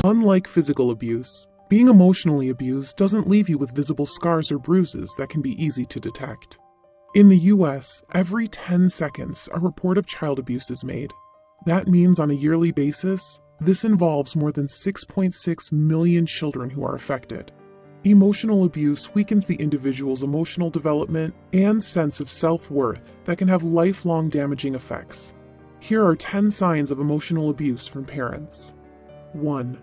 Unlike physical abuse, being emotionally abused doesn't leave you with visible scars or bruises that can be easy to detect. In the US, every 10 seconds, a report of child abuse is made. That means on a yearly basis, this involves more than 6.6 million children who are affected. Emotional abuse weakens the individual's emotional development and sense of self-worth that can have lifelong damaging effects. Here are 10 signs of emotional abuse from parents. 1.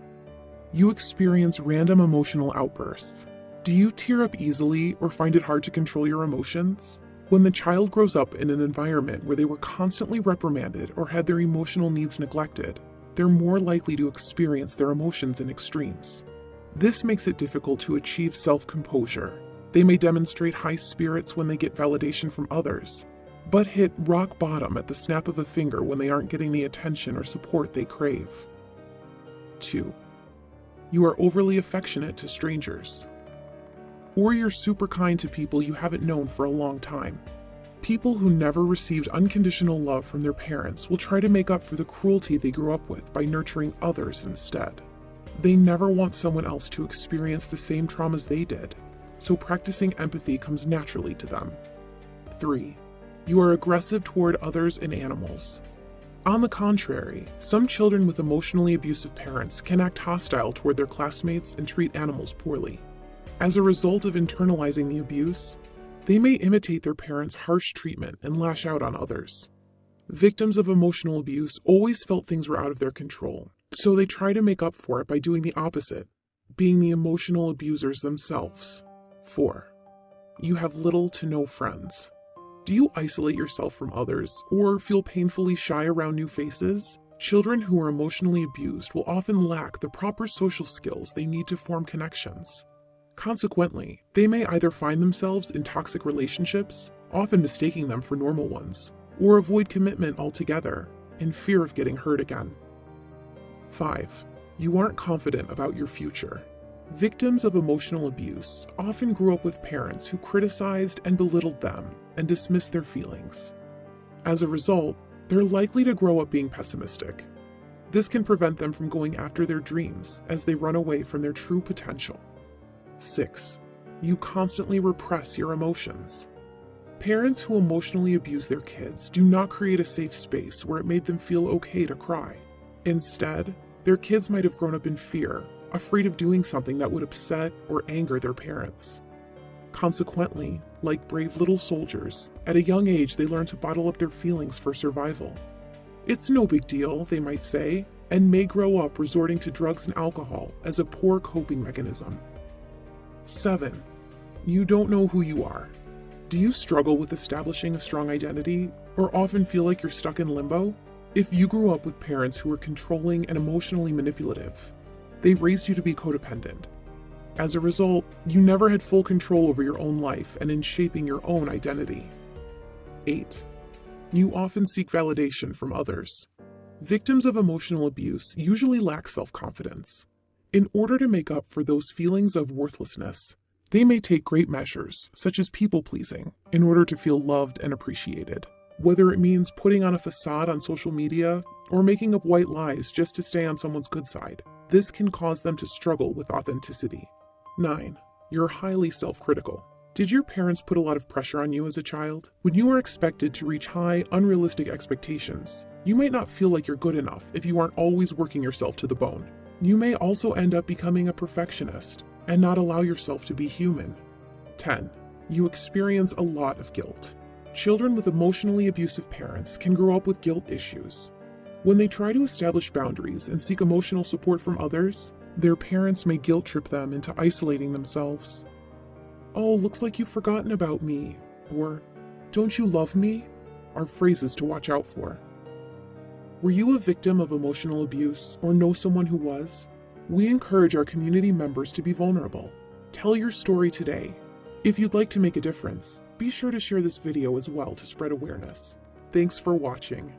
You experience random emotional outbursts. Do you tear up easily or find it hard to control your emotions? When the child grows up in an environment where they were constantly reprimanded or had their emotional needs neglected, they're more likely to experience their emotions in extremes. This makes it difficult to achieve self-composure. They may demonstrate high spirits when they get validation from others, but hit rock bottom at the snap of a finger when they aren't getting the attention or support they crave. 2. You are overly affectionate to strangers. Or you're super kind to people you haven't known for a long time. People who never received unconditional love from their parents will try to make up for the cruelty they grew up with by nurturing others instead. They never want someone else to experience the same traumas they did, so practicing empathy comes naturally to them. 3. You are aggressive toward others and animals. On the contrary, some children with emotionally abusive parents can act hostile toward their classmates and treat animals poorly. As a result of internalizing the abuse, they may imitate their parents' harsh treatment and lash out on others. Victims of emotional abuse always felt things were out of their control, so they try to make up for it by doing the opposite, being the emotional abusers themselves. 4. You have little to no friends. Do you isolate yourself from others or feel painfully shy around new faces? Children who are emotionally abused will often lack the proper social skills they need to form connections. Consequently, they may either find themselves in toxic relationships, often mistaking them for normal ones, or avoid commitment altogether, in fear of getting hurt again. 5. You aren't confident about your future. Victims of emotional abuse often grew up with parents who criticized and belittled them and dismissed their feelings. As a result, they're likely to grow up being pessimistic. This can prevent them from going after their dreams as they run away from their true potential. 6. You constantly repress your emotions. Parents who emotionally abuse their kids do not create a safe space where it made them feel okay to cry. Instead, their kids might have grown up in fear, afraid of doing something that would upset or anger their parents. Consequently, like brave little soldiers, at a young age they learn to bottle up their feelings for survival. It's no big deal, they might say, and may grow up resorting to drugs and alcohol as a poor coping mechanism. 7. You don't know who you are. Do you struggle with establishing a strong identity, or often feel like you're stuck in limbo? If you grew up with parents who were controlling and emotionally manipulative, they raised you to be codependent. As a result, you never had full control over your own life and in shaping your own identity. 8. You often seek validation from others. Victims of emotional abuse usually lack self-confidence. In order to make up for those feelings of worthlessness, they may take great measures, such as people-pleasing, in order to feel loved and appreciated. Whether it means putting on a facade on social media or making up white lies just to stay on someone's good side, this can cause them to struggle with authenticity. 9. You're highly self-critical. Did your parents put a lot of pressure on you as a child? When you are expected to reach high, unrealistic expectations, you might not feel like you're good enough if you aren't always working yourself to the bone. You may also end up becoming a perfectionist and not allow yourself to be human. 10. You experience a lot of guilt. Children with emotionally abusive parents can grow up with guilt issues. When they try to establish boundaries and seek emotional support from others, their parents may guilt trip them into isolating themselves. "Oh, looks like you've forgotten about me," or "Don't you love me?" are phrases to watch out for. Were you a victim of emotional abuse or know someone who was? We encourage our community members to be vulnerable. Tell your story today. If you'd like to make a difference, be sure to share this video as well to spread awareness. Thanks for watching.